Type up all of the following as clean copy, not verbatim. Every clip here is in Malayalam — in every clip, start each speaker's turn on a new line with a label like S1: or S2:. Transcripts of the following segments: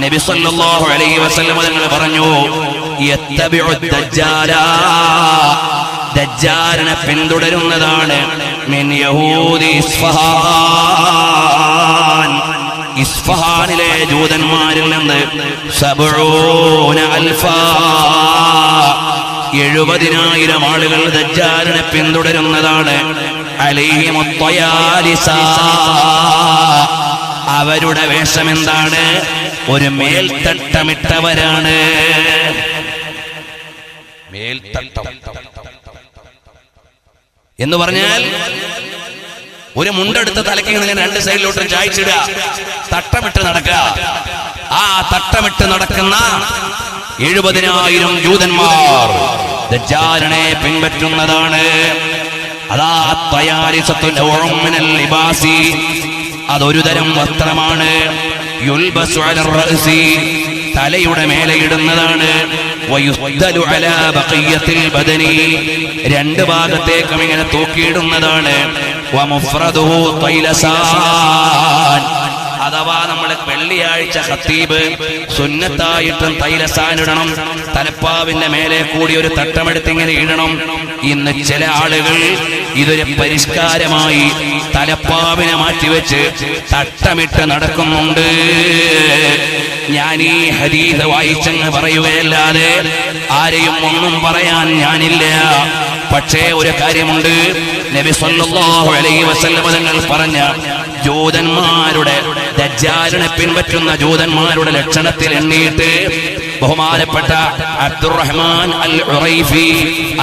S1: നബി സല്ലല്ലാഹു അലൈഹി വസല്ലം തങ്ങൾ പറഞ്ഞു, യത്തബിഉ ദജ്ജാല, ദജ്ജാലിനെ പിന്തുടരുന്നതാണ് മിൻ യഹൂദി ഇസ്ഫഹാൻ, ഇസ്ഫഹാനിലെ ജൂതന്മാരിൽ നിന്ന് 70,000 ആളുകൾ ദജ്ജാലിനെ പിന്തുടരുന്നതാണ്. അലൈഹിമുത് ത്വയാലിസ, അവരുടെ വേഷം എന്താണ്? ഒരു മേൽത്തട്ടമിട്ടവരാണ്. മേൽത്തട്ടം എന്ന് പറഞ്ഞാൽ ഒരു മുണ്ടെടുത്ത് തലയ്ക്ക് ഇങ്ങനെ രണ്ട് സൈഡിലോട്ടും ചായച്ചിടുക, തട്ടമിട്ട് നടക്കുക. ആ തട്ടമിട്ട് നടക്കുന്ന 70,000 ജൂതന്മാർ ദജ്ജാലിനെ പിൻപറ്റുന്നതാണ്. അതാ തയാരിസത്തു നൗഉം മിനൽ ലിബാസി, അതൊരു തരം വസ്ത്രമാണ്. യുൽബസു അലർ റഅസി, തലയുടെ മേലെ ഇടുന്നതാണ്. വയുസ്ദലു അലാ ബഖിയത്തിൽ ബദനി, രണ്ട് ഭാഗത്തേക്കും ഇങ്ങനെ തൂക്കിയിടുന്നതാണ്. വമുഫ്രദുഹു തൈലസാൻ, അഥവാ നമ്മൾ വെള്ളിയാഴ്ച ഖത്തീബ് സുന്നത്തായിട്ടും തൈലസാൻ ഇടണം. തലപ്പാവിന്റെ മേലെ കൂടി ഒരു തട്ടമെടുത്ത് ഇങ്ങനെ ഇടണം. ഇന്ന് ചില ആളുകൾ ഇതൊരു പരിഷ്കാരമായി തലപ്പാവിനെ മാറ്റിവെച്ച് തട്ടമിട്ട് നടക്കുന്നുണ്ട്. ഞാൻ ഈ ഹദീസ് വായിച്ചങ്ങ് പറയുകയല്ലാതെ ആരെയും ഒന്നും പറയാൻ ഞാനില്ല. പക്ഷേ ഒരു കാര്യമുണ്ട്, നബി സല്ലല്ലാഹു അലൈഹി വസല്ലം തങ്ങൾ പറഞ്ഞ ജൂതന്മാരുടെ, ദജ്ജാലിനെ പിൻപറ്റുന്ന ജൂതന്മാരുടെ ലക്ഷണത്തിൽ എണ്ണിയിട്ട് ബഹുമാനപ്പെട്ട അബ്ദുറഹ്മാൻ അൽ ഉറൈഫി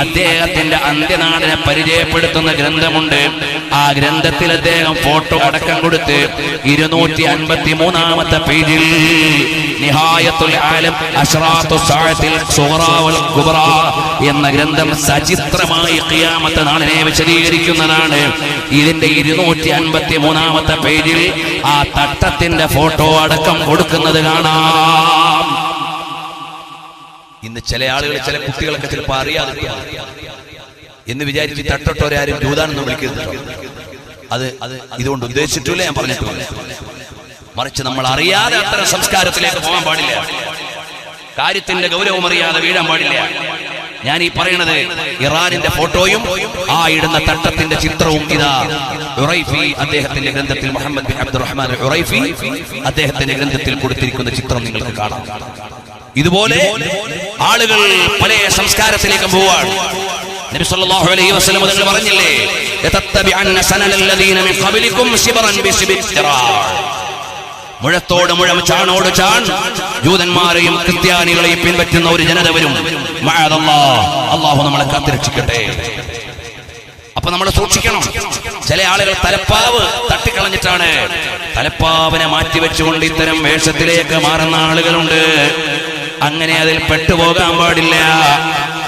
S1: അദ്ദേഹത്തിന്റെ അന്ത്യനാടിനെ പരിചയപ്പെടുത്തുന്ന ഗ്രന്ഥമുണ്ട്. ആ ഗ്രന്ഥത്തിൽ അദ്ദേഹം ഫോട്ടോ അടക്കം കൊടുത്ത് 253-ാമത്തെ പേജിൽ നിഹായത്തുൽ ആലം അശ്റാത്തു സഅത്തിൽ സുഗ്റാ വൽ കുബ്റാ എന്ന ഗ്രന്ഥം സചിത്രമായി ഖിയാമത്ത് നാളിനെ വിശദീകരിക്കുന്നതാണ്. ഇതിന്റെ 253-ാമത്തെ പേജിൽ ആ തട്ടത്തിന്റെ ഫോട്ടോ അടക്കം കൊടുക്കുന്നത് കാണാം. ഇന്ന് ചില ആളുകൾ, ചില കുട്ടികളൊക്കെ ചിലപ്പോൾ അറിയാതെ എന്ന് വിചാരിച്ച് തട്ടട്ടോരാരും ജൂതാനെന്ന് വിളിക്കരുത്. അത് ഇതുകൊണ്ട് ഉദ്ദേശിച്ചിട്ടില്ല, ഞാൻ പറഞ്ഞിട്ടില്ല. മറിച്ച് നമ്മൾ അറിയാതെ അത്തരം സംസ്കാരത്തിലേക്ക് പോകാൻ പാടില്ല. കാര്യത്തിന്റെ ഗൗരവം അറിയാതെ വീഴാൻ പാടില്ല. ഞാൻ ഈ പറയുന്നത് ഇറാനിന്റെ ഫോട്ടോയും ആ ഇടുന്ന തട്ടത്തിന്റെ ചിത്രവും ഇതാ ഉറൈഫി അദ്ദേഹത്തിന്റെ ഗ്രന്ഥത്തിൽ, മുഹമ്മദ് ബിൻ അബ്ദുറഹ്മാൻ ഉറൈഫി അദ്ദേഹത്തിന്റെ ഗ്രന്ഥത്തിൽ കൊടുത്തിരിക്കുന്ന ചിത്രം നിങ്ങൾക്ക് കാണാം. ഇതുപോലെ ആളുകൾ പല സംസ്കാരത്തിലേക്കും പോവാണ്. നബി സല്ലല്ലാഹു അലൈഹി വസല്ലം തങ്ങൾ പറഞ്ഞില്ലേ, യതത്തബിഅന്ന സനലല്ലദീന മിൻ ഖബലികും ശിബ്റൻ ബിശിബ്തിറാ, മുഴത്തോട് മുഴം, ചാണോട് ചാൺ ജൂതന്മാരെയും ക്രിസ്ത്യാനികളെയും പിൻപറ്റുന്ന ഒരു ജനത വരും. മഅദല്ലാഹ്, അല്ലാഹു നമ്മളെ കാത്തുരക്ഷിക്കട്ടെ. അപ്പൊ നമ്മൾ സൂക്ഷിക്കണം. ചില ആളുകൾ തലപ്പാവ് തട്ടിക്കളഞ്ഞിട്ടാണ്, തലപ്പാവിനെ മാറ്റിവെച്ചുകൊണ്ട് ഇത്തരം വേഷത്തിലേക്ക് മാറുന്ന ആളുകളുണ്ട്. അങ്ങനെ അതിൽ പെട്ടുപോകാൻ പാടില്ല.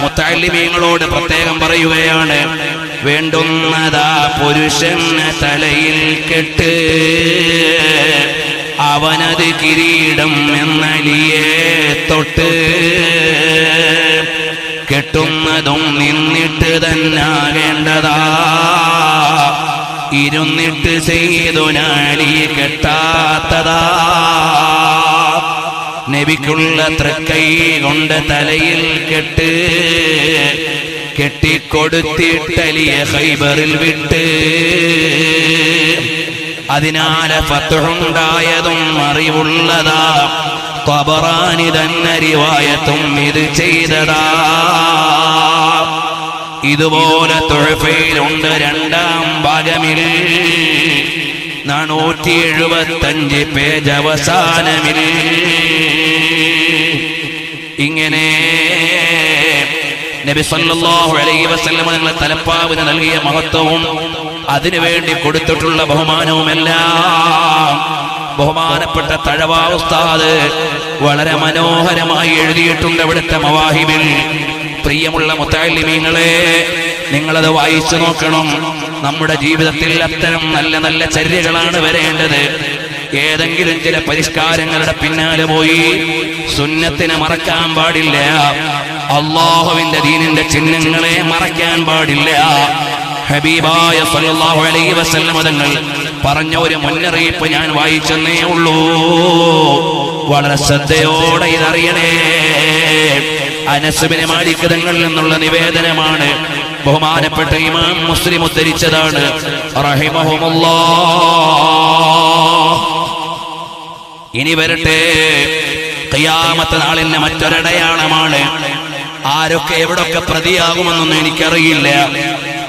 S1: മുത്തഅല്ലിമീങ്ങളോട് പ്രത്യേകം പറയുകയാണ്, വേണ്ടുന്നതാ പുരുഷന് തലയിൽ കെട്ട്, അവനത് കിരീടം എന്നലിയെ തൊട്ട്, കെട്ടുന്നതും നിന്നിട്ട് തന്നാകേണ്ടതാ, ഇരുന്നിട്ട് ചെയ്തുനാലി കെട്ടാത്തതാ. നബിക്കുള്ള തൃക്കൈ കൊണ്ട് തലയിൽ കെട്ട്, കെട്ടിക്കൊടുത്തിട്ടലിയ ഖൈബറിൽ വിട്ട്, അതിനാൽ ഫത്ഹുണ്ടായതും അറിവുള്ളതാ, ത്വബറാനി തന്നെ റിവായത്തും ഇത് ചെയ്തതാ. ഇതുപോലെ തുഹഫയിലുണ്ട് 2-ാം ഭാഗമിൽ 475 പേജ് അവസാനമിൽ. ഇങ്ങനെ നബി സല്ലല്ലാഹു അലൈഹി വസല്ലം തങ്ങൾ തലപ്പാവിന് നൽകിയ മഹത്വവും അതിനുവേണ്ടി കൊടുത്തിട്ടുള്ള ബഹുമാനവുമെല്ലാം ബഹുമാനപ്പെട്ട തഴവ ഉസ്താദ് വളരെ മനോഹരമായി എഴുതിയിട്ടുണ്ട് അവിടുത്തെ മവാഹിബിൽ. പ്രിയമുള്ള മുത്തഅല്ലിമീങ്ങളെ, നിങ്ങളത് വായിച്ചു നോക്കണം. നമ്മുടെ ജീവിതത്തിൽ അത്തരം നല്ല നല്ല ചര്യകളാണ് വരേണ്ടത്. ഏതെങ്കിലും ചില പരിഷ്കാരങ്ങളുടെ പിന്നാലെ പോയി സുന്നത്തിനെ മറക്കാൻ പാടില്ല. അല്ലാഹുവിന്റെ ദീനിന്റെ ചിഹ്നങ്ങളെ മറക്കാൻ പാടില്ല. ഹബീബായ സല്ലല്ലാഹു അലൈഹി വസല്ലം തങ്ങൾ പറഞ്ഞ ഒരു മുന്നറിയിപ്പ് ഞാൻ വായിച്ചെന്നേ ഉള്ളൂ. വളരെ ശ്രദ്ധയോടെ ഇതറിയണേ. അനസ് ബിൻ മാലിക് തങ്ങളിൽ നിന്നുള്ള നിവേദനമാണ്. ബഹുമാനപ്പെട്ട ഇമാം മുസ്ലിം ഉദ്ധരിച്ചതാണ്. റഹിമഹുമുല്ലാഹ്. ഇനി വരട്ടെ, ഖിയാമത്ത് നാളിന്റെ മറ്റൊരടയാളമാണ്. ആരൊക്കെ എവിടൊക്കെ പ്രതിയാകുമെന്നൊന്നും എനിക്കറിയില്ല.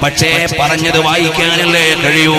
S1: പക്ഷേ പറഞ്ഞത് വായിക്കാനല്ലേ കഴിയൂ.